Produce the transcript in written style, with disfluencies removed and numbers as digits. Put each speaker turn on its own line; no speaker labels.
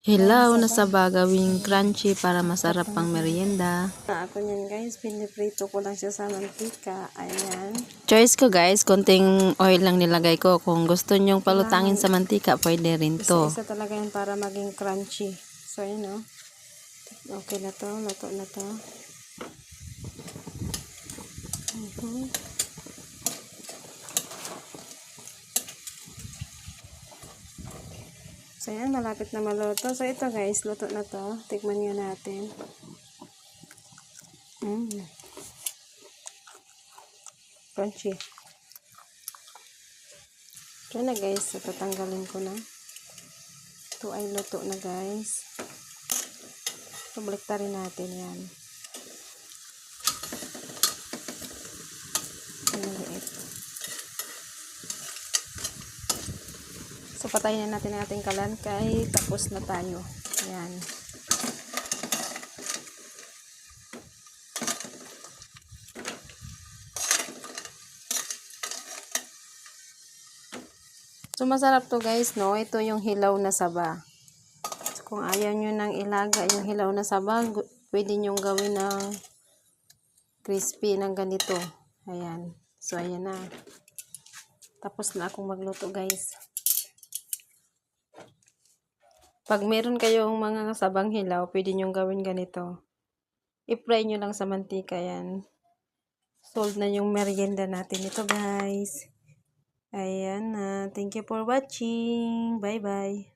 Hilaw na saba gawing crunchy para masarap pang merienda.
Ako niyan guys, piniprito ko lang siya sa mantika. Ayan.
Choice ko guys, konting oil lang nilagay ko. Kung gusto nyong palutangin sa mantika, pwede rin to.
Isa talaga yan para maging crunchy. So ayan o. Okay na to, luto na to. So ayan, malapit na maluto. So ito guys, luto na to. Tikman nyo natin. Crunchy. Ito na guys, so tatanggalin ko na. Ito ay luto na guys. So baliktarin natin yan. Maliit. So patayin na natin ang ating kalan kay tapos na tayo. Ayan. So masarap to guys, no? Ito yung hilaw na saba. So, kung ayaw nyo nang ilaga yung hilaw na saba, pwede nyo gawin ng crispy ng ganito. Ayan. So ayan na. Tapos na akong magluto guys. Pag meron kayong mga sabang hilaw, pwede nyo gawin ganito. I-fry nyo lang sa mantika yan. Sold na yung merienda natin ito guys. Ayan na. Thank you for watching. Bye bye.